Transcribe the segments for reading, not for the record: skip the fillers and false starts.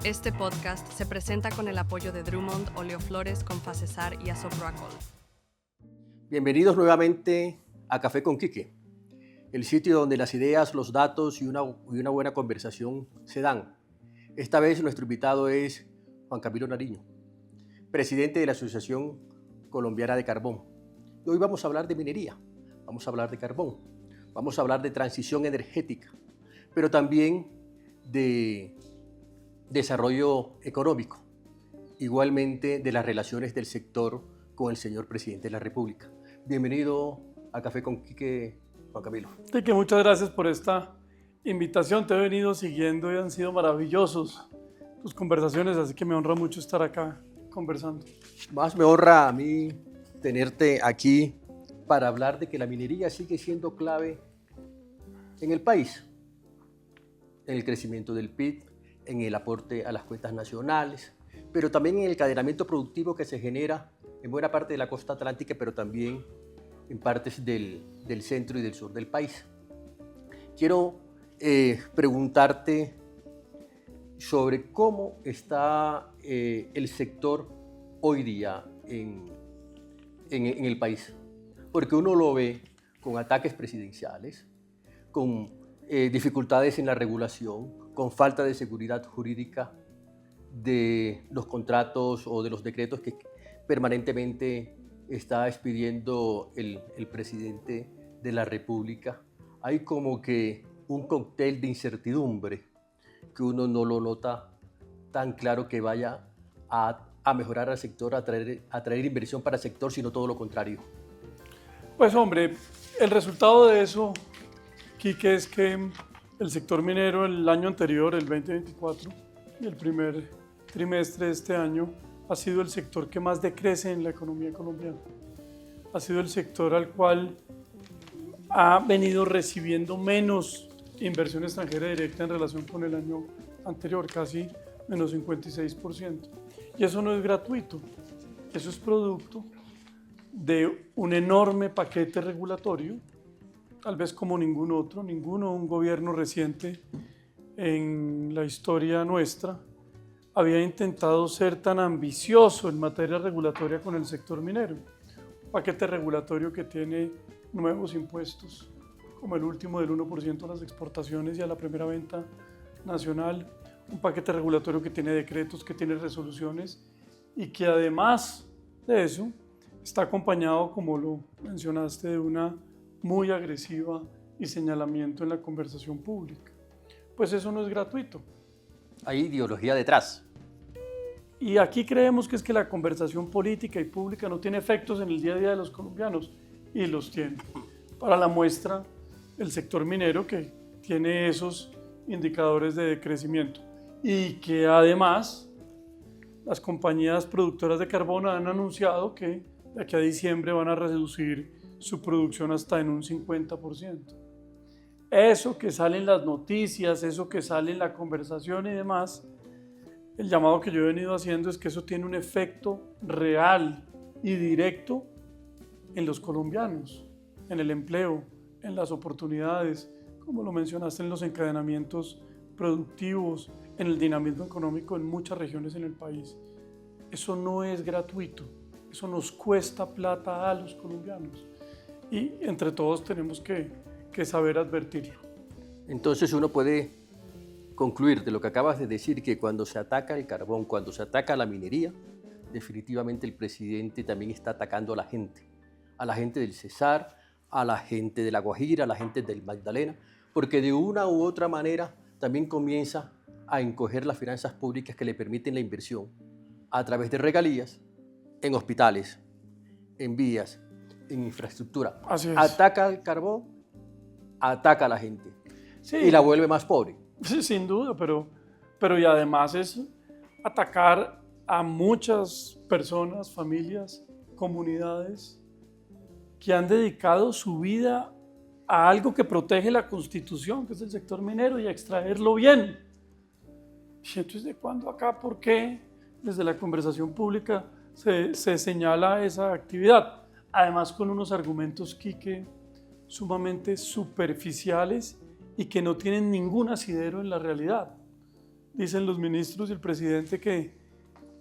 Este podcast se presenta con el apoyo de Drummond, Oleoflores, Confacesar y Asoproacol. Bienvenidos nuevamente a Café con Quique, el sitio donde las ideas, los datos y una buena conversación se dan. Esta vez nuestro invitado es Juan Camilo Nariño, presidente de la Asociación Colombiana de Carbón. Y hoy vamos a hablar de minería, vamos a hablar de carbón, vamos a hablar de transición energética, pero también de desarrollo económico, igualmente de las relaciones del sector con el señor presidente de la República. Bienvenido a Café con Quique, Juan Camilo. Quique, muchas gracias por esta invitación. Te he venido siguiendo y han sido maravillosos tus conversaciones, así que me honra mucho estar acá conversando. Más me honra a mí tenerte aquí para hablar de que la minería sigue siendo clave en el país, en el crecimiento del PIB, en el aporte a las cuentas nacionales, pero también en el encadenamiento productivo que se genera en buena parte de la costa atlántica, pero también en partes del centro y del sur del país. Quiero preguntarte sobre cómo está el sector hoy día en el país, porque uno lo ve con ataques presidenciales, con dificultades en la regulación, con falta de seguridad jurídica de los contratos o de los decretos que permanentemente está expidiendo el presidente de la República. Hay como que un cóctel de incertidumbre que uno no lo nota tan claro que vaya a mejorar al sector, a traer inversión para el sector, sino todo lo contrario. Pues hombre, el resultado de eso, Quique, es que el sector minero el año anterior, el 2024, y el primer trimestre de este año, ha sido el sector que más decrece en la economía colombiana. Ha sido el sector al cual ha venido recibiendo menos inversión extranjera directa en relación con el año anterior, casi menos 56%. Y eso no es gratuito, eso es producto de un enorme paquete regulatorio, tal vez como ningún otro, un gobierno reciente en la historia nuestra había intentado ser tan ambicioso en materia regulatoria con el sector minero. Un paquete regulatorio que tiene nuevos impuestos, como el último del 1% a las exportaciones y a la primera venta nacional, un paquete regulatorio que tiene decretos, que tiene resoluciones y que además de eso está acompañado, como lo mencionaste, de una muy agresiva y señalamiento en la conversación pública. Pues eso no es gratuito. Hay ideología detrás. Y aquí creemos que es que la conversación política y pública no tiene efectos en el día a día de los colombianos, y los tiene. Para la muestra, el sector minero, que tiene esos indicadores de decrecimiento y que además las compañías productoras de carbón han anunciado que de aquí a diciembre van a reducir su producción hasta en un 50%. Eso que sale en las noticias, eso que sale en la conversación y demás, el llamado que yo he venido haciendo es que eso tiene un efecto real y directo en los colombianos, en el empleo, en las oportunidades, como lo mencionaste, en los encadenamientos productivos, en el dinamismo económico en muchas regiones en el país. Eso no es gratuito, eso nos cuesta plata a los colombianos y entre todos tenemos que saber advertirlo. Entonces uno puede concluir de lo que acabas de decir, que cuando se ataca el carbón, cuando se ataca la minería, definitivamente el presidente también está atacando a la gente del Cesar, a la gente de La Guajira, a la gente del Magdalena, porque de una u otra manera también comienza a encoger las finanzas públicas que le permiten la inversión a través de regalías en hospitales, en vías, en infraestructura. Así es. Ataca el carbón, ataca a la gente, Sí, y la vuelve más pobre. sí, sin duda, pero y además es atacar a muchas personas, familias, comunidades que han dedicado su vida a algo que protege la Constitución, que es el sector minero, y a extraerlo bien. Y entonces, ¿de cuándo acá? ¿Por qué desde la conversación pública se señala esa actividad? Además con unos argumentos, Quique, sumamente superficiales y que no tienen ningún asidero en la realidad. dicen los ministros y el presidente que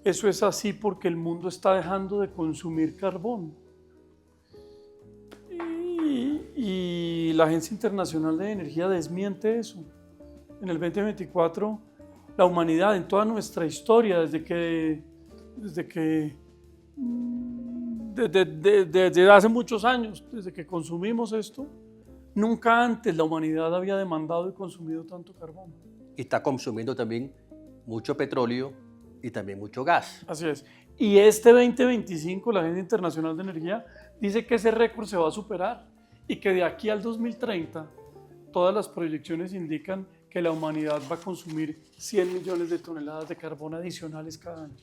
eso es así porque el mundo está dejando de consumir carbón. Y la Agencia Internacional de Energía desmiente eso. En el 2024, la humanidad en toda nuestra historia, desde hace muchos años, desde que consumimos esto, nunca antes la humanidad había demandado y consumido tanto carbón. Y está consumiendo también mucho petróleo y también mucho gas. Así es. Y este 2025, la Agencia Internacional de Energía dice que ese récord se va a superar y que de aquí al 2030 todas las proyecciones indican que la humanidad va a consumir 100 millones de toneladas de carbón adicionales cada año.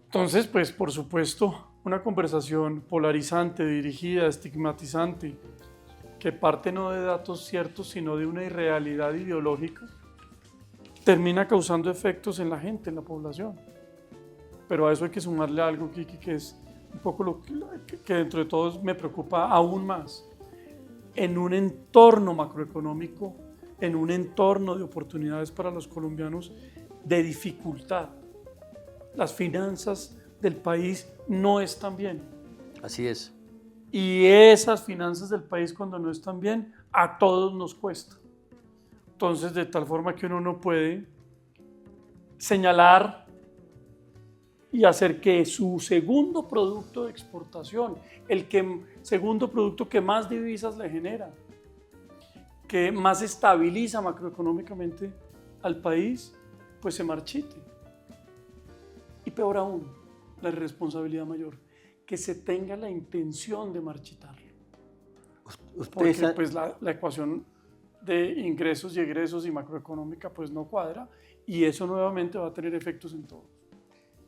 Entonces, pues por supuesto, una conversación polarizante, dirigida, estigmatizante, que parte no de datos ciertos, sino de una irrealidad ideológica, termina causando efectos en la gente, en la población. Pero a eso hay que sumarle algo, Kiki, que es un poco lo que dentro de todos me preocupa aún más. En un entorno macroeconómico, en un entorno de oportunidades para los colombianos, de dificultad, las finanzas del país no están bien. Así es. Y esas finanzas del país, cuando no están bien, a todos nos cuesta. Entonces, de tal forma que uno no puede señalar y hacer que su segundo producto de exportación, segundo producto que más divisas le genera, que más estabiliza macroeconómicamente al país, pues se marchite. Y peor aún, la irresponsabilidad mayor, que se tenga la intención de marchitarlo. Porque pues la ecuación de ingresos y egresos y macroeconómica pues no cuadra, y eso nuevamente va a tener efectos en todos.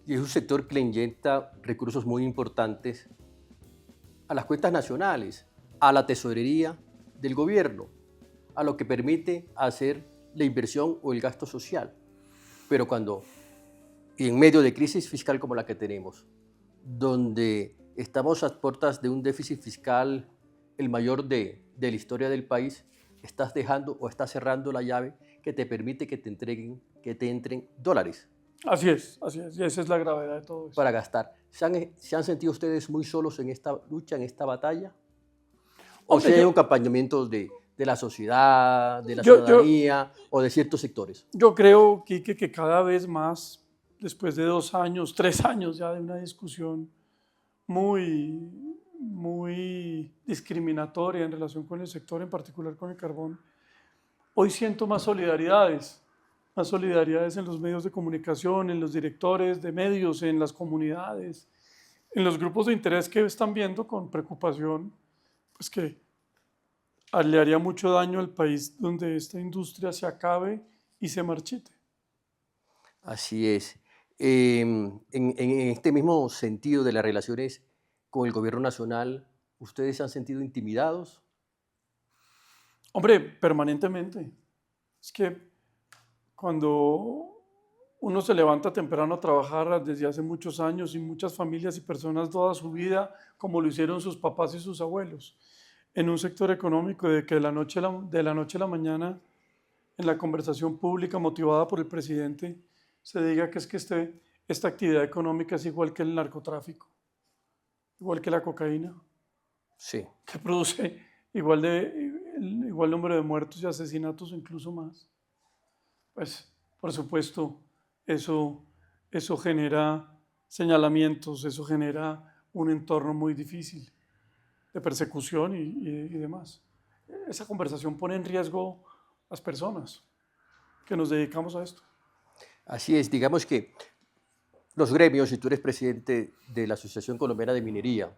Y es un sector que le inyecta recursos muy importantes a las cuentas nacionales, a la tesorería del gobierno, a lo que permite hacer la inversión o el gasto social. Pero y en medio de crisis fiscal como la que tenemos, donde estamos a puertas de un déficit fiscal el mayor de la historia del país, estás dejando o estás cerrando la llave que te permite que te entren dólares. Así es, y esa es la gravedad de todo eso. Para gastar. ¿Se han sentido ustedes muy solos en esta lucha, en esta batalla? ¿O si hay un acompañamiento de la sociedad, de la ciudadanía o de ciertos sectores? Yo creo, Quique, que cada vez más, después de 2 años, 3 años ya de una discusión muy discriminatoria en relación con el sector, en particular con el carbón, hoy siento más solidaridades en los medios de comunicación, en los directores de medios, en las comunidades, en los grupos de interés que están viendo con preocupación, pues que le haría mucho daño al país donde esta industria se acabe y se marchite. Así es. En este mismo sentido de las relaciones con el gobierno nacional, ¿ustedes se han sentido intimidados? Hombre, permanentemente. Es que cuando uno se levanta temprano a trabajar desde hace muchos años y muchas familias y personas toda su vida, como lo hicieron sus papás y sus abuelos, en un sector económico de que de la noche a la mañana, en la conversación pública motivada por el presidente, se diga que esta actividad económica es igual que el narcotráfico, igual que la cocaína, sí, que produce igual número de muertos y asesinatos, incluso más. Pues, por supuesto, eso genera señalamientos, eso genera un entorno muy difícil de persecución y demás. Esa conversación pone en riesgo las personas que nos dedicamos a esto. Así es, digamos que los gremios, y tú eres presidente de la Asociación Colombiana de Minería,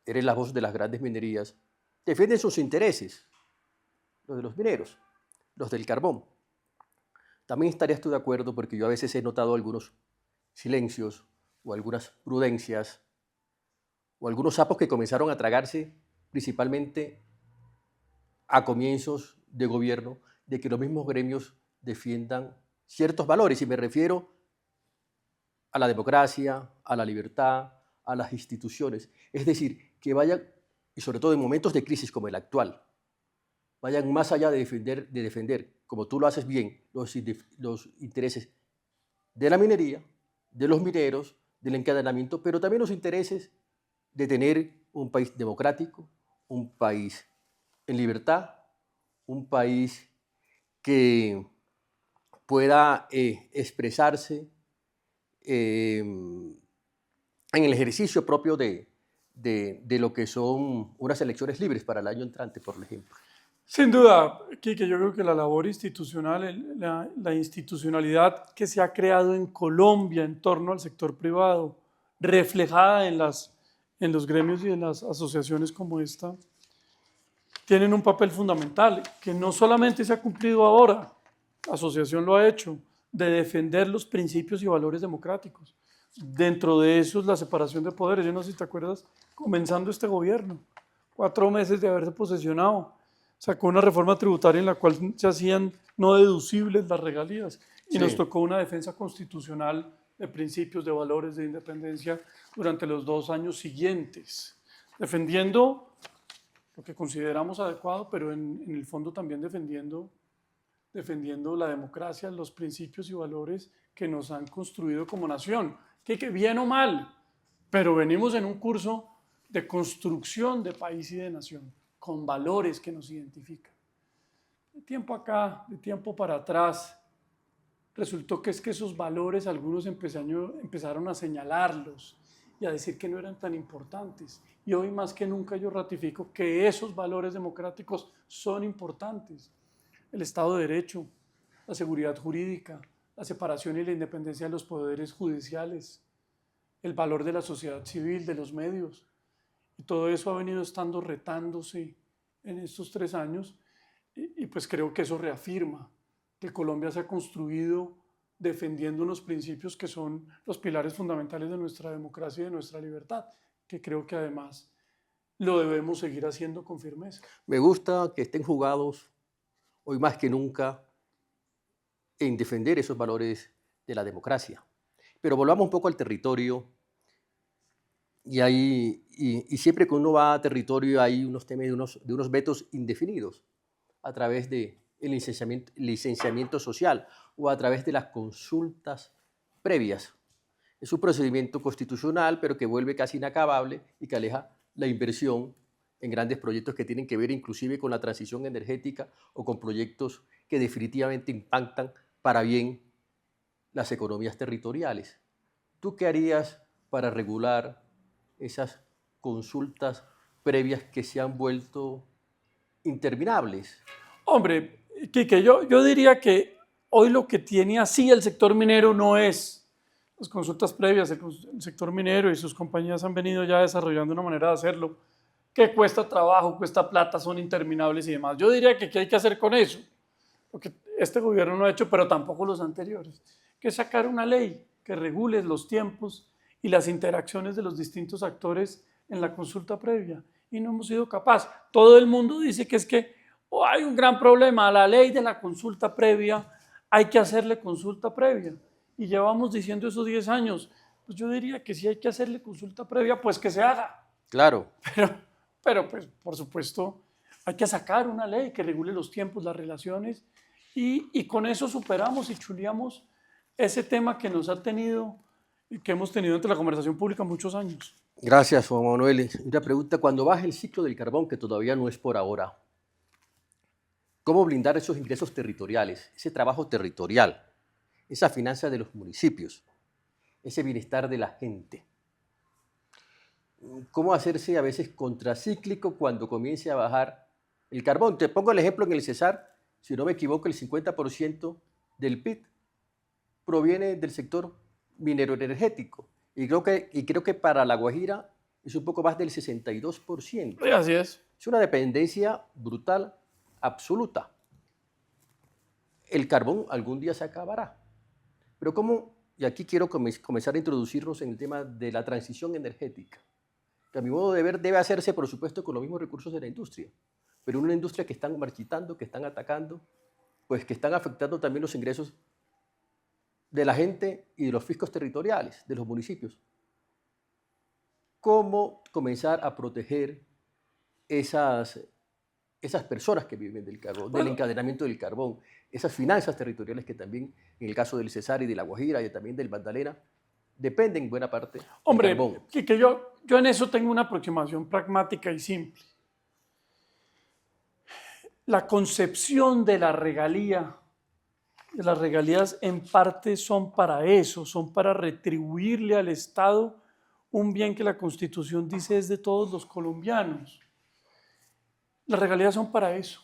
eres la voz de las grandes minerías, defienden sus intereses, los de los mineros, los del carbón. También estarías tú de acuerdo, porque yo a veces he notado algunos silencios o algunas prudencias o algunos sapos que comenzaron a tragarse principalmente a comienzos de gobierno, de que los mismos gremios defiendan ciertos valores, y me refiero a la democracia, a la libertad, a las instituciones. Es decir, que vayan, y sobre todo en momentos de crisis como el actual, vayan más allá de defender, como tú lo haces bien, los intereses de la minería, de los mineros, del encadenamiento, pero también los intereses de tener un país democrático, un país en libertad, un país que pueda expresarse en el ejercicio propio de lo que son unas elecciones libres para el año entrante, por ejemplo. Sin duda, Quique, yo creo que la labor institucional, la institucionalidad que se ha creado en Colombia en torno al sector privado, reflejada en los gremios y en las asociaciones como esta, tienen un papel fundamental que no solamente se ha cumplido ahora, la asociación lo ha hecho, de defender los principios y valores democráticos. Dentro de eso es la separación de poderes. Yo no sé si te acuerdas, comenzando este gobierno, 4 meses de haberse posesionado, sacó una reforma tributaria en la cual se hacían no deducibles las regalías y nos tocó una defensa constitucional de principios, de valores, de independencia durante los 2 años siguientes, defendiendo lo que consideramos adecuado, pero en el fondo también defendiendo la democracia, los principios y valores que nos han construido como nación, que bien o mal, pero venimos en un curso de construcción de país y de nación, con valores que nos identifican. De tiempo acá, de tiempo para atrás, resultó que es que esos valores algunos empezaron a señalarlos y a decir que no eran tan importantes. Y hoy más que nunca yo ratifico que esos valores democráticos son importantes. El Estado de Derecho, la seguridad jurídica, la separación y la independencia de los poderes judiciales, el valor de la sociedad civil, de los medios. Y todo eso ha venido estando retándose en estos 3 años y pues creo que eso reafirma que Colombia se ha construido defendiendo unos principios que son los pilares fundamentales de nuestra democracia y de nuestra libertad, que creo que además lo debemos seguir haciendo con firmeza. Me gusta que estén jugados hoy más que nunca en defender esos valores de la democracia. Pero volvamos un poco al territorio y siempre que uno va a territorio hay unos temas de unos vetos indefinidos a través del licenciamiento social o a través de las consultas previas. Es un procedimiento constitucional, pero que vuelve casi inacabable y que aleja la inversión en grandes proyectos que tienen que ver inclusive con la transición energética o con proyectos que definitivamente impactan para bien las economías territoriales. ¿Tú qué harías para regular esas consultas previas que se han vuelto interminables? Hombre, Quique, yo diría que hoy lo que tiene así el sector minero no es las consultas previas. El sector minero y sus compañías han venido ya desarrollando una manera de hacerlo que cuesta trabajo, cuesta plata, son interminables y demás. Yo diría que ¿qué hay que hacer con eso? Lo que este gobierno no ha hecho, pero tampoco los anteriores, que es sacar una ley que regule los tiempos y las interacciones de los distintos actores en la consulta previa. Y no hemos sido capaces. Todo el mundo dice que es que hay un gran problema a la ley de la consulta previa, hay que hacerle consulta previa. Y llevamos diciendo eso 10 años. Pues yo diría que si hay que hacerle consulta previa, pues que se haga. Claro. Pero pues, por supuesto, hay que sacar una ley que regule los tiempos, las relaciones, y con eso superamos y chuleamos ese tema que nos ha tenido y que hemos tenido entre la conversación pública muchos años. Gracias, Juan Manuel. Una pregunta, cuando baje el ciclo del carbón, que todavía no es por ahora, ¿cómo blindar esos ingresos territoriales, ese trabajo territorial, esa finanza de los municipios, ese bienestar de la gente? ¿Cómo hacerse a veces contracíclico cuando comience a bajar el carbón? Te pongo el ejemplo en el Cesar, si no me equivoco, el 50% del PIB proviene del sector minero energético. Y creo que para La Guajira es un poco más del 62%. Sí, así es. Es una dependencia brutal, absoluta. El carbón algún día se acabará. Pero ¿cómo? Y aquí quiero comenzar a introducirnos en el tema de la transición energética, que a mi modo de ver debe hacerse, por supuesto, con los mismos recursos de la industria, pero una industria que están marchitando, que están atacando, pues que están afectando también los ingresos de la gente y de los fiscos territoriales, de los municipios. ¿Cómo comenzar a proteger esas personas que viven del carbón, Bueno, del encadenamiento del carbón, esas finanzas territoriales que también, en el caso del Cesar y de La Guajira y también del Magdalena, dependen en buena parte del hombre, carbón. que yo en eso tengo una aproximación pragmática y simple. La concepción de las regalías en parte son para eso, son para retribuirle al Estado un bien que la Constitución dice es de todos los colombianos. Las regalías son para eso,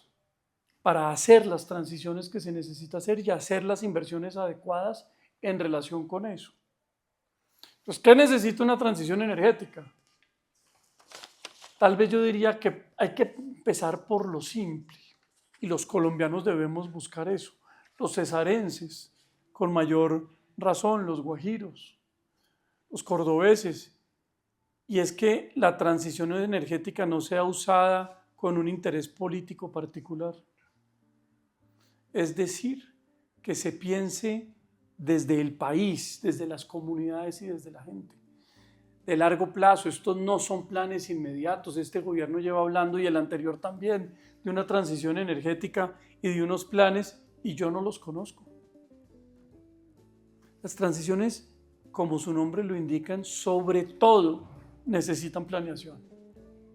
para hacer las transiciones que se necesita hacer y hacer las inversiones adecuadas en relación con eso. Pues, ¿qué necesita una transición energética? Tal vez yo diría que hay que empezar por lo simple y los colombianos debemos buscar eso. Los cesarenses, con mayor razón, los guajiros, los cordobeses. Y es que la transición energética no sea usada con un interés político particular. Es decir, que se piense desde el país, desde las comunidades y desde la gente. De largo plazo, estos no son planes inmediatos. Este gobierno lleva hablando, y el anterior también, de una transición energética y de unos planes, y yo no los conozco. Las transiciones, como su nombre lo indican, sobre todo necesitan planeación.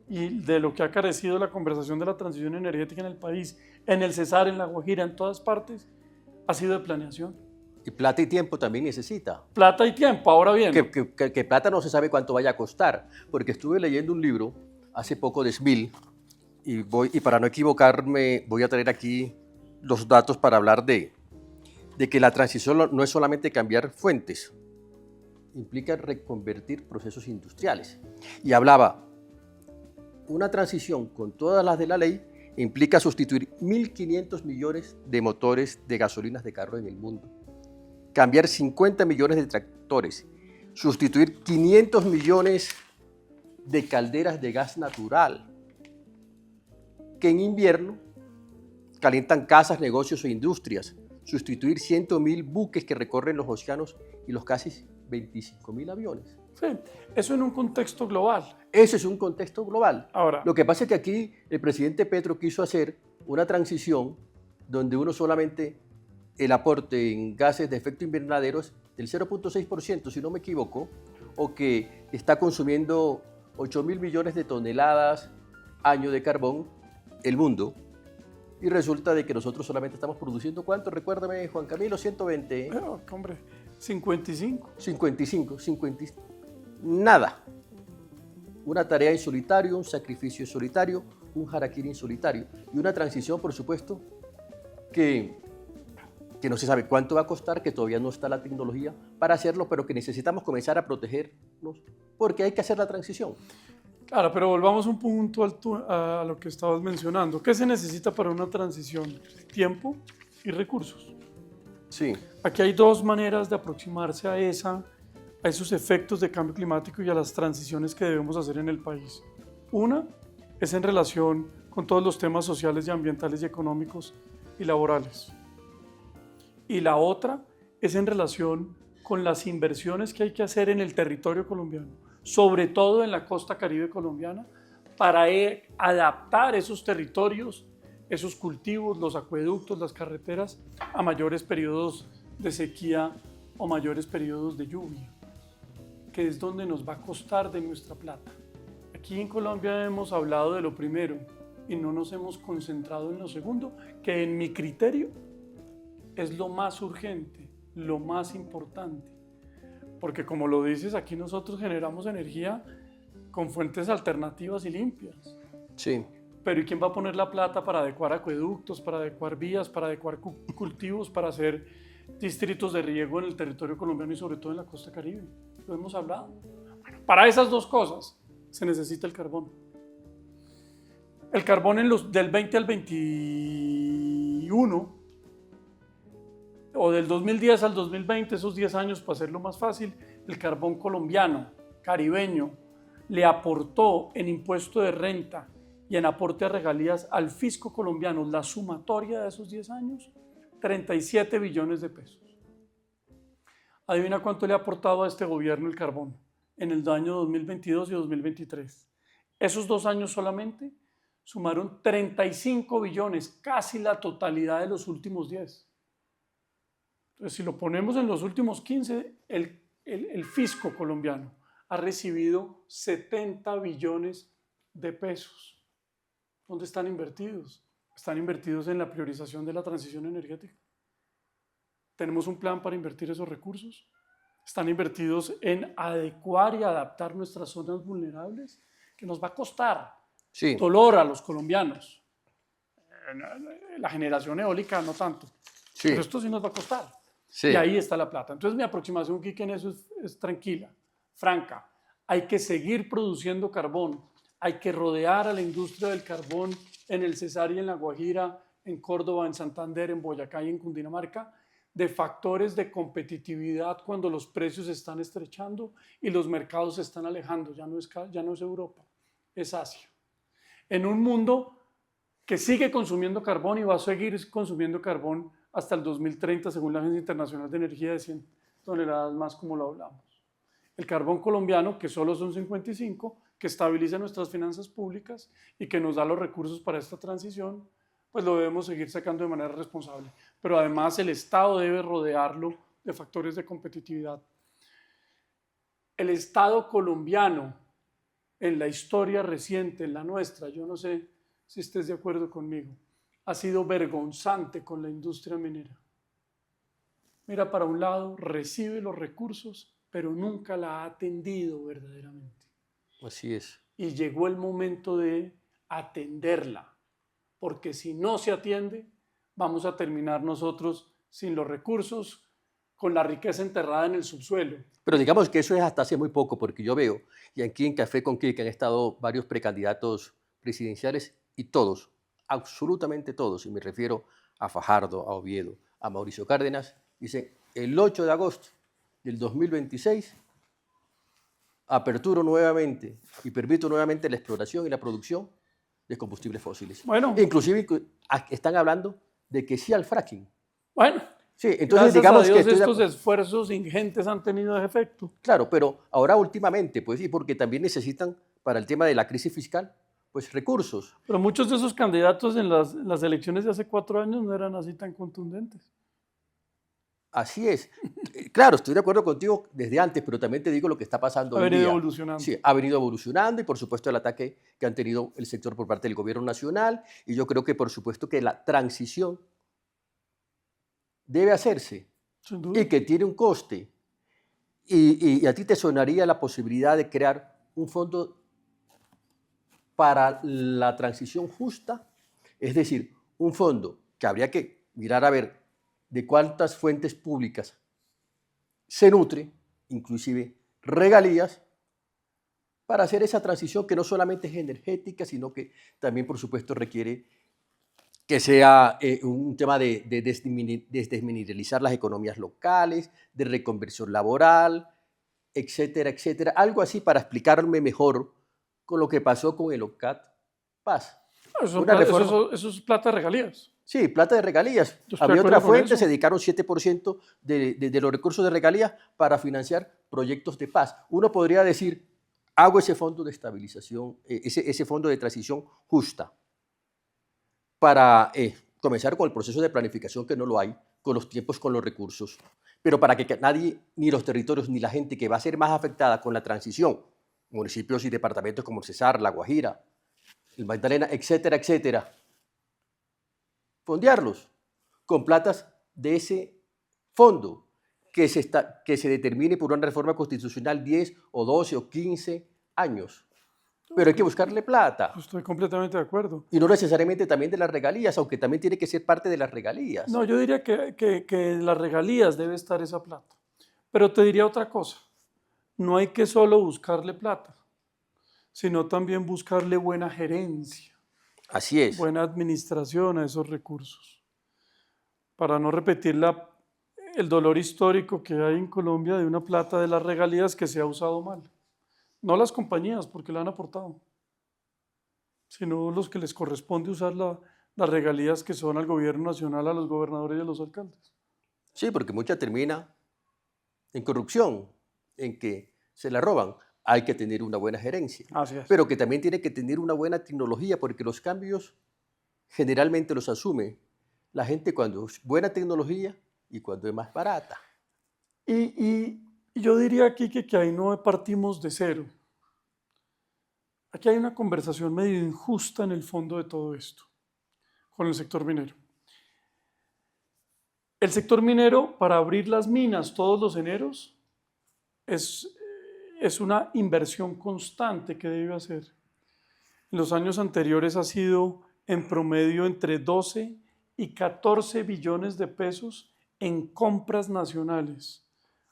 Y de lo que ha carecido la conversación de la transición energética en el país, en el Cesar, en La Guajira, en todas partes, ha sido de planeación. Y plata y tiempo también necesita. Plata y tiempo, ahora bien. Que plata no se sabe cuánto vaya a costar, porque estuve leyendo un libro hace poco de SMIL, y para no equivocarme voy a traer aquí los datos para hablar de que la transición no es solamente cambiar fuentes, implica reconvertir procesos industriales. Y hablaba, una transición con todas las de la ley implica sustituir 1.500 millones de motores de gasolinas de carro en el mundo, cambiar 50 millones de tractores, sustituir 500 millones de calderas de gas natural, que en invierno calientan casas, negocios e industrias, sustituir 100.000 buques que recorren los océanos y los casi 25.000 aviones. Sí, eso en un contexto global. Ese es un contexto global. Ahora, lo que pasa es que aquí el presidente Petro quiso hacer una transición donde uno solamente el aporte en gases de efecto invernadero es del 0.6%, si no me equivoco, o que está consumiendo 8.000 millones de toneladas año de carbón el mundo, y resulta de que nosotros solamente estamos produciendo, ¿cuánto? Recuérdame, Juan Camilo, 120. Hombre, 55. 55, nada. Una tarea en solitario, un sacrificio en solitario, un harakiri en solitario, y una transición, por supuesto, que no se sabe cuánto va a costar, que todavía no está la tecnología para hacerlo, pero que necesitamos comenzar a protegernos porque hay que hacer la transición. Claro, pero volvamos un punto a lo que estabas mencionando. ¿Qué se necesita para una transición? Tiempo y recursos. Sí. Aquí hay dos maneras de aproximarse a esos efectos de cambio climático y a las transiciones que debemos hacer en el país. Una es en relación con todos los temas sociales y ambientales y económicos y laborales. Y la otra es en relación con las inversiones que hay que hacer en el territorio colombiano, sobre todo en la costa caribe colombiana, para adaptar esos territorios, esos cultivos, los acueductos, las carreteras, a mayores periodos de sequía o mayores periodos de lluvia, que es donde nos va a costar de nuestra plata. Aquí en Colombia hemos hablado de lo primero y no nos hemos concentrado en lo segundo, que en mi criterio es lo más urgente, lo más importante. Porque como lo dices, aquí nosotros generamos energía con fuentes alternativas y limpias. Sí. Pero ¿y quién va a poner la plata para adecuar acueductos, para adecuar vías, para adecuar cultivos, para hacer distritos de riego en el territorio colombiano y sobre todo en la costa caribe? Lo hemos hablado. Bueno, para esas dos cosas se necesita el carbón. El carbón del 20 al 21 o del 2010 al 2020, esos 10 años, para hacerlo más fácil, el carbón colombiano, caribeño, le aportó en impuesto de renta y en aporte a regalías al fisco colombiano, la sumatoria de esos 10 años, 37 billones de pesos. Adivina cuánto le ha aportado a este gobierno el carbón en el año 2022 y 2023. Esos 2 años solamente sumaron 35 billones, casi la totalidad de los últimos 10. Entonces, si lo ponemos en los últimos 15, el fisco colombiano ha recibido 70 billones de pesos. ¿Dónde están invertidos? Están invertidos en la priorización de la transición energética. ¿Tenemos un plan para invertir esos recursos? ¿Están invertidos en adecuar y adaptar nuestras zonas vulnerables? Que nos va a costar dolor a los colombianos. La generación eólica no tanto, pero esto sí nos va a costar. Y ahí está la plata. Entonces mi aproximación, Quique, en eso es tranquila, franca. Hay que seguir produciendo carbón, hay que rodear a la industria del carbón en el Cesar y en La Guajira, en Córdoba, en Santander, en Boyacá y en Cundinamarca, de factores de competitividad cuando los precios se están estrechando y los mercados se están alejando. Ya no es Europa, es Asia. En un mundo que sigue consumiendo carbón y va a seguir consumiendo carbón hasta el 2030, según la Agencia Internacional de Energía, de 100 toneladas más, como lo hablamos. El carbón colombiano, que solo son 55, que estabiliza nuestras finanzas públicas y que nos da los recursos para esta transición, pues lo debemos seguir sacando de manera responsable. Pero además el Estado debe rodearlo de factores de competitividad. El Estado colombiano, en la historia reciente, en la nuestra, yo no sé si estés de acuerdo conmigo, ha sido vergonzante con la industria minera. Mira para un lado, recibe los recursos, pero nunca la ha atendido verdaderamente. Así es. Y llegó el momento de atenderla, porque si no se atiende, vamos a terminar nosotros sin los recursos, con la riqueza enterrada en el subsuelo. Pero digamos que eso es hasta hace muy poco, porque yo veo, y aquí en Café con Quique han estado varios precandidatos presidenciales y todos, absolutamente todos, y me refiero a Fajardo, a Oviedo, a Mauricio Cárdenas, dicen el 8 de agosto del 2026 aperturo nuevamente y permito nuevamente la exploración y la producción de combustibles fósiles. Bueno. Inclusive están hablando de que sí al fracking. Bueno. Sí, entonces digamos Dios, que estos esfuerzos ingentes han tenido efecto. Claro, pero ahora últimamente, pues sí, porque también necesitan para el tema de la crisis fiscal, pues recursos. Pero muchos de esos candidatos en las elecciones de hace 4 años no eran así tan contundentes. Así es. Claro, estoy de acuerdo contigo desde antes, pero también te digo lo que está pasando hoy día. Ha venido evolucionando. Sí, ha venido evolucionando y por supuesto el ataque que han tenido el sector por parte del gobierno nacional y yo creo que por supuesto que la transición debe hacerse Sin duda. Y que tiene un coste. Y a ti te sonaría la posibilidad de crear un fondo para la transición justa, es decir, un fondo que habría que mirar a ver de cuántas fuentes públicas se nutre, inclusive regalías, para hacer esa transición que no solamente es energética, sino que también, por supuesto, requiere que sea un tema de desmineralizar las economías locales, de reconversión laboral, etcétera, etcétera. Algo así para explicarme mejor con lo que pasó con el OCAT Paz. Eso es plata de regalías. Sí, plata de regalías. Había otra fuente, se dedicaron 7% de los recursos de regalías para financiar proyectos de paz. Uno podría decir, hago ese fondo de estabilización, ese fondo de transición justa, para comenzar con el proceso de planificación que no lo hay, con los tiempos, con los recursos, pero para que nadie, ni los territorios, ni la gente que va a ser más afectada con la transición, municipios y departamentos como el Cesar, La Guajira, el Magdalena, etcétera, etcétera, fondearlos con platas de ese fondo que se determine por una reforma constitucional 10 o 12 o 15 años. Pero hay que buscarle plata. Estoy completamente de acuerdo. Y no necesariamente también de las regalías, aunque también tiene que ser parte de las regalías. No, yo diría que las regalías debe estar esa plata. Pero te diría otra cosa. No hay que solo buscarle plata, sino también buscarle buena gerencia. Así es. Buena administración a esos recursos. Para no repetir el dolor histórico que hay en Colombia de una plata de las regalías que se ha usado mal. No las compañías, porque la han aportado, sino los que les corresponde usar las regalías que son al gobierno nacional, a los gobernadores y a los alcaldes. Sí, porque mucha termina en corrupción, en que se la roban. hay que tener una buena gerencia, Así es. pero que también tiene que tener una buena tecnología, porque los cambios generalmente los asume la gente cuando es buena tecnología y cuando es más barata. Y yo diría aquí que ahí no partimos de cero. Aquí hay una conversación medio injusta en el fondo de todo esto, con el sector minero. El sector minero, para abrir las minas todos los eneros, es una inversión constante que debe hacer. En los años anteriores ha sido en promedio entre 12 y 14 billones de pesos en compras nacionales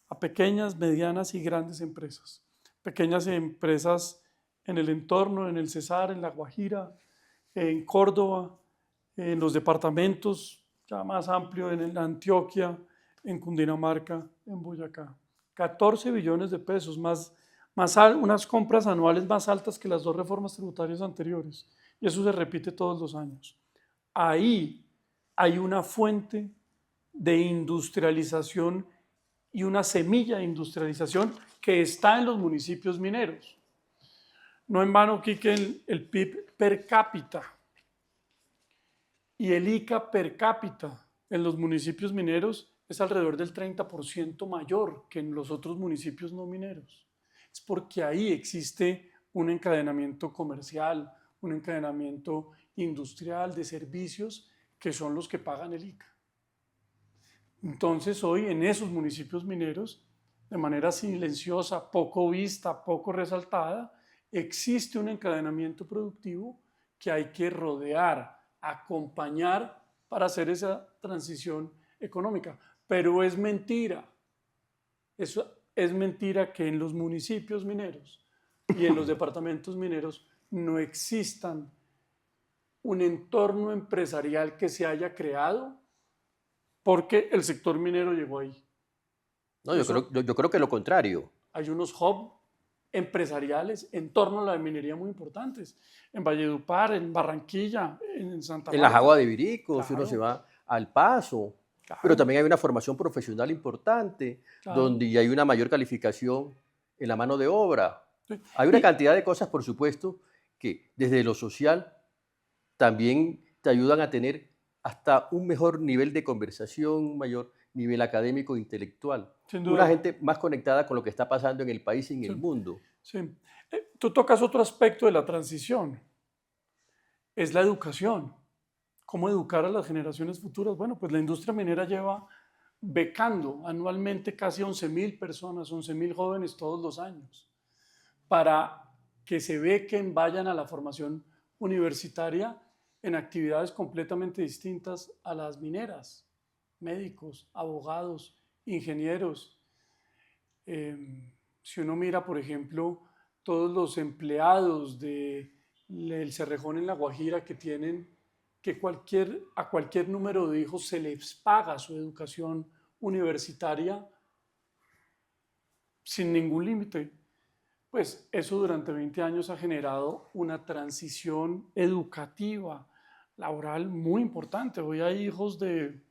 a pequeñas, medianas y grandes empresas. Pequeñas empresas en el entorno, en el Cesar, en La Guajira, en Córdoba, en los departamentos ya más amplio, en Antioquia, en Cundinamarca, en Boyacá. 14 billones de pesos, unas compras anuales más altas que las dos reformas tributarias anteriores. Y eso se repite todos los años. Ahí hay una fuente de industrialización y una semilla de industrialización que está en los municipios mineros. No en vano, Quique, el PIB per cápita y el ICA per cápita en los municipios mineros es alrededor del 30% mayor que en los otros municipios no mineros. Es porque ahí existe un encadenamiento comercial, un encadenamiento industrial de servicios que son los que pagan el ICA. Entonces hoy en esos municipios mineros, de manera silenciosa, poco vista, poco resaltada, existe un encadenamiento productivo que hay que rodear, acompañar para hacer esa transición económica. Pero es mentira. Eso es mentira que en los municipios mineros y en los departamentos mineros no existan un entorno empresarial que se haya creado porque el sector minero llegó ahí. No, yo creo que lo contrario. Hay unos hubs empresariales en torno a la minería muy importantes. En Valledupar, en Barranquilla, en Santa Marta. En las aguas de Ibirico, Claro. si uno se va al Paso, Claro. Pero también hay una formación profesional importante, Claro. donde hay una mayor calificación en la mano de obra. Sí. Hay una cantidad de cosas, por supuesto, que desde lo social también te ayudan a tener hasta un mejor nivel de conversación, un mayor nivel académico e intelectual. Sin duda. Una gente más conectada con lo que está pasando en el país y en Sí. el mundo. Sí. Tú tocas otro aspecto de la transición, es la educación. ¿Cómo educar a las generaciones futuras? Bueno, pues la industria minera lleva becando anualmente casi 11.000 personas, 11.000 jóvenes todos los años, para que se bequen, vayan a la formación universitaria en actividades completamente distintas a las mineras, médicos, abogados, ingenieros. Si uno mira, por ejemplo, todos los empleados del Cerrejón en La Guajira que tienen que a cualquier número de hijos se les paga su educación universitaria sin ningún límite, pues eso durante 20 años ha generado una transición educativa, laboral muy importante. Hoy hay hijos de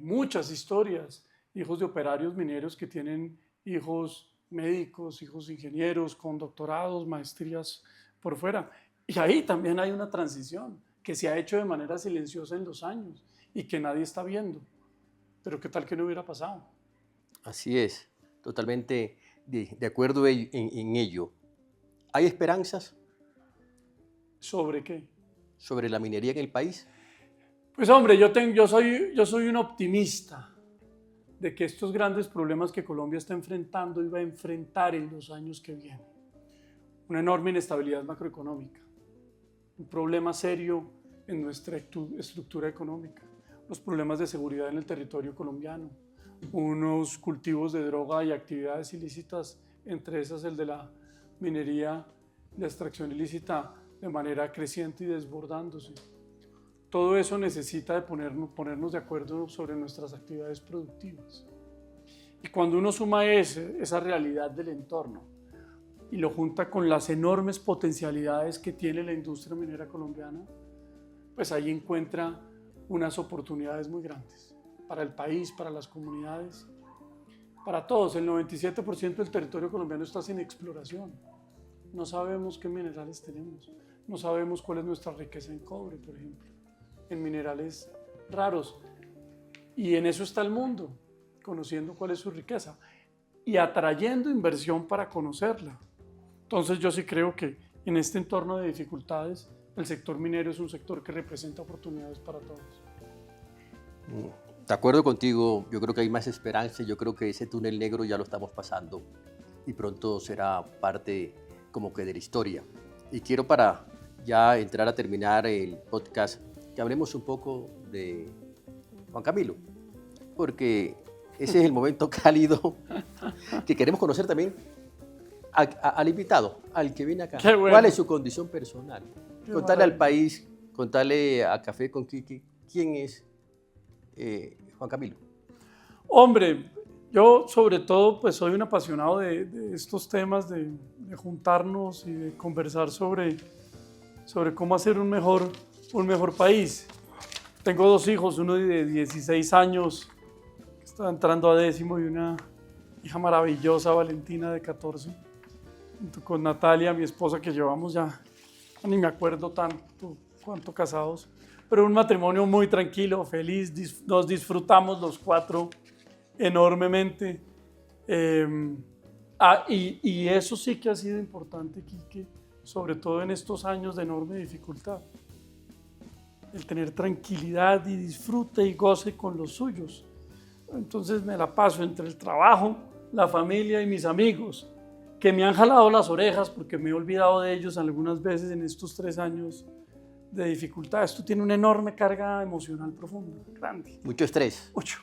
muchas historias, hijos de operarios mineros que tienen hijos médicos, hijos ingenieros con doctorados, maestrías por fuera. Y ahí también hay una transición que se ha hecho de manera silenciosa en los años y que nadie está viendo. Pero ¿qué tal que no hubiera pasado? Así es, totalmente de acuerdo en ello. ¿Hay esperanzas ¿Sobre qué? sobre la minería en el país? Pues hombre, yo soy un optimista de que estos grandes problemas que Colombia está enfrentando y va a enfrentar en los años que vienen. Una enorme inestabilidad macroeconómica, un problema serio en nuestra estructura económica, los problemas de seguridad en el territorio colombiano, unos cultivos de droga y actividades ilícitas, entre esas el de la minería, la extracción ilícita de manera creciente y desbordándose. Todo eso necesita de ponernos de acuerdo sobre nuestras actividades productivas. Y cuando uno suma esa realidad del entorno y lo junta con las enormes potencialidades que tiene la industria minera colombiana, pues ahí encuentra unas oportunidades muy grandes para el país, para las comunidades, para todos. El 97% del territorio colombiano está sin exploración. No sabemos qué minerales tenemos. No sabemos cuál es nuestra riqueza en cobre, por ejemplo, en minerales raros. Y en eso está el mundo, conociendo cuál es su riqueza y atrayendo inversión para conocerla. Entonces yo sí creo que en este entorno de dificultades, el sector minero es un sector que representa oportunidades para todos. De acuerdo contigo, yo creo que hay más esperanza, yo creo que ese túnel negro ya lo estamos pasando y pronto será parte como que de la historia. Y quiero para ya entrar a terminar el podcast, que hablemos un poco de Juan Camilo, porque ese es el momento cálido que queremos conocer también al invitado, al que viene acá. Bueno. ¿Cuál es su condición personal? Qué Contarle al maravilla. país, contarle a Café con Quique, ¿quién es Juan Camilo? Hombre, yo sobre todo pues soy un apasionado de estos temas, de juntarnos y de conversar sobre cómo hacer un mejor país. Tengo 2 hijos, uno de 16 años, que está entrando a 10º, y una hija maravillosa, Valentina, de 14, junto con Natalia, mi esposa, que llevamos ya, ni me acuerdo tanto cuánto casados, pero un matrimonio muy tranquilo, feliz, nos disfrutamos los 4 enormemente. Y eso sí que ha sido importante, Quique, sobre todo en estos años de enorme dificultad. El tener tranquilidad y disfrute y goce con los suyos. Entonces me la paso entre el trabajo, la familia y mis amigos, que me han jalado las orejas porque me he olvidado de ellos algunas veces en estos 3 años de dificultad. Esto tiene una enorme carga emocional profunda, grande. Mucho estrés. Mucho.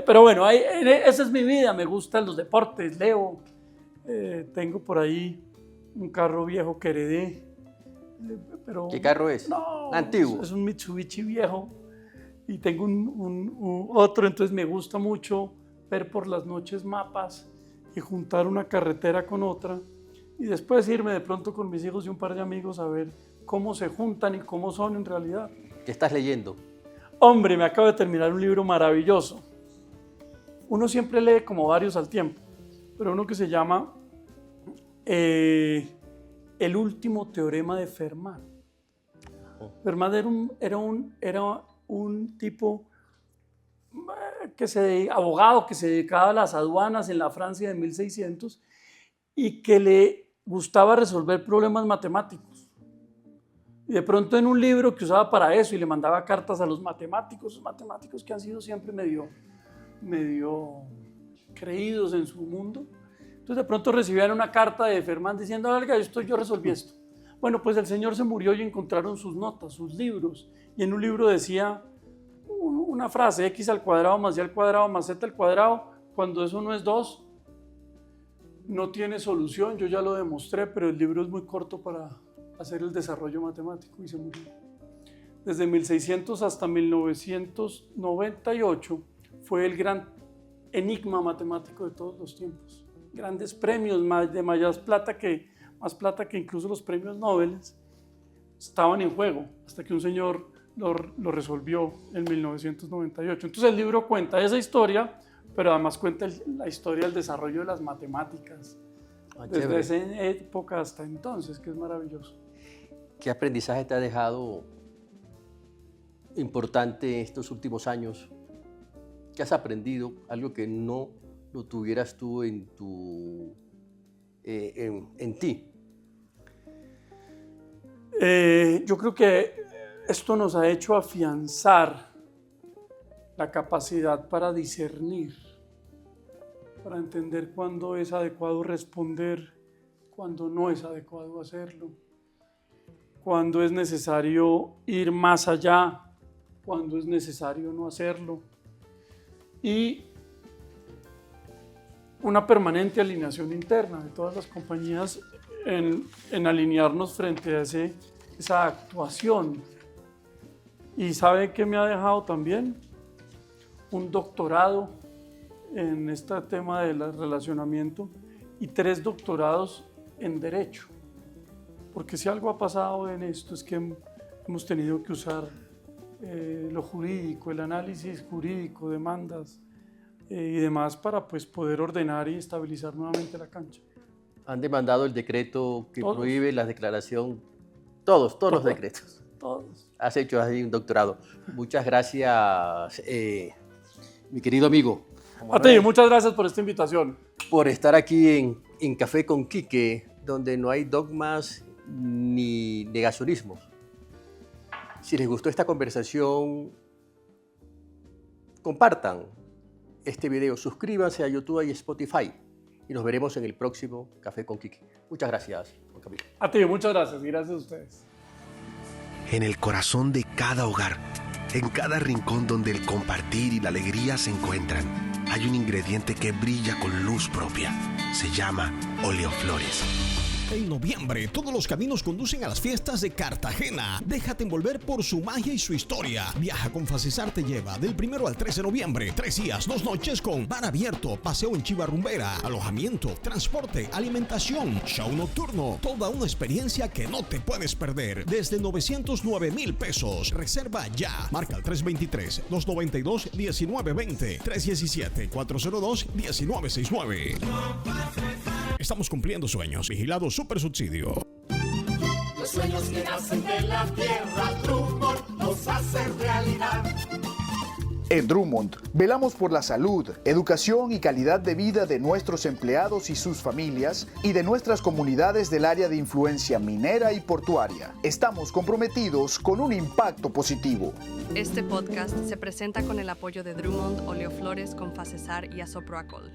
Pero bueno, esa es mi vida, me gustan los deportes, leo, tengo por ahí un carro viejo que heredé. Pero, ¿Qué carro es? no, Antiguo. es un Mitsubishi viejo y tengo otro, entonces me gusta mucho ver por las noches mapas y juntar una carretera con otra y después irme de pronto con mis hijos y un par de amigos a ver cómo se juntan y cómo son en realidad. ¿Qué estás leyendo? Hombre, me acabo de terminar un libro maravilloso. Uno siempre lee como varios al tiempo, pero uno que se llama El último teorema de Fermat. Fermat era un tipo abogado que se dedicaba a las aduanas en la Francia de 1600 y que le gustaba resolver problemas matemáticos. Y de pronto en un libro que usaba para eso y le mandaba cartas a los matemáticos que han sido siempre medio creídos en su mundo. Entonces de pronto recibían una carta de Fermat diciendo, oiga, yo resolví esto. Bueno, pues el señor se murió y encontraron sus notas, sus libros. Y en un libro decía una frase, x al cuadrado más y al cuadrado más z al cuadrado, cuando eso no es 2, no tiene solución. Yo ya lo demostré, pero el libro es muy corto para hacer el desarrollo matemático y se murió. Desde 1600 hasta 1998 fue el gran enigma matemático de todos los tiempos. Grandes premios, más plata que incluso los premios Nobel estaban en juego, hasta que un señor lo resolvió en 1998. Entonces el libro cuenta esa historia, pero además cuenta la historia del desarrollo de las matemáticas, desde esa época hasta entonces, que es maravilloso. ¿Qué aprendizaje te ha dejado importante estos últimos años? ¿Qué has aprendido? Algo que no lo tuvieras tú en ti. Yo creo que esto nos ha hecho afianzar la capacidad para discernir, para entender cuándo es adecuado responder, cuándo no es adecuado hacerlo, cuándo es necesario ir más allá, cuándo es necesario no hacerlo. Y una permanente alineación interna de todas las compañías en alinearnos frente a esa actuación. ¿Y sabe qué me ha dejado también? Un doctorado en este tema del relacionamiento y 3 doctorados en Derecho. Porque si algo ha pasado en esto es que hemos tenido que usar lo jurídico, el análisis jurídico, demandas, y demás para pues, poder ordenar y estabilizar nuevamente la cancha. Han demandado el decreto que Todos. prohíbe la declaración, todos los decretos. Todos. Has hecho ahí un doctorado. Muchas gracias, mi querido amigo. A ti, muchas gracias por esta invitación. Por estar aquí en Café con Quique, donde no hay dogmas ni negacionismos. Si les gustó esta conversación, compartan este video, suscríbanse a YouTube y Spotify y nos veremos en el próximo Café con Quique. Muchas gracias, Juan Camilo. A ti, muchas gracias. Y gracias a ustedes. En el corazón de cada hogar, en cada rincón donde el compartir y la alegría se encuentran, hay un ingrediente que brilla con luz propia. Se llama Oleoflores. En noviembre, todos los caminos conducen a las fiestas de Cartagena. Déjate envolver por su magia y su historia. Viaja con Facesar te lleva del 1 al 3 de noviembre. 3 días, 2 noches con bar abierto, paseo en chiva rumbera, alojamiento, transporte, alimentación, show nocturno. Toda una experiencia que no te puedes perder. Desde 909,000 pesos. Reserva ya. Marca al 323-292-1920. 317-402-1969. Estamos cumpliendo sueños. Vigilado Super Subsidio. Los sueños que nacen de la tierra, Drummond los hace realidad. En Drummond, velamos por la salud, educación y calidad de vida de nuestros empleados y sus familias y de nuestras comunidades del área de influencia minera y portuaria. Estamos comprometidos con un impacto positivo. Este podcast se presenta con el apoyo de Drummond, Oleoflores con Facesar y Asoproacol.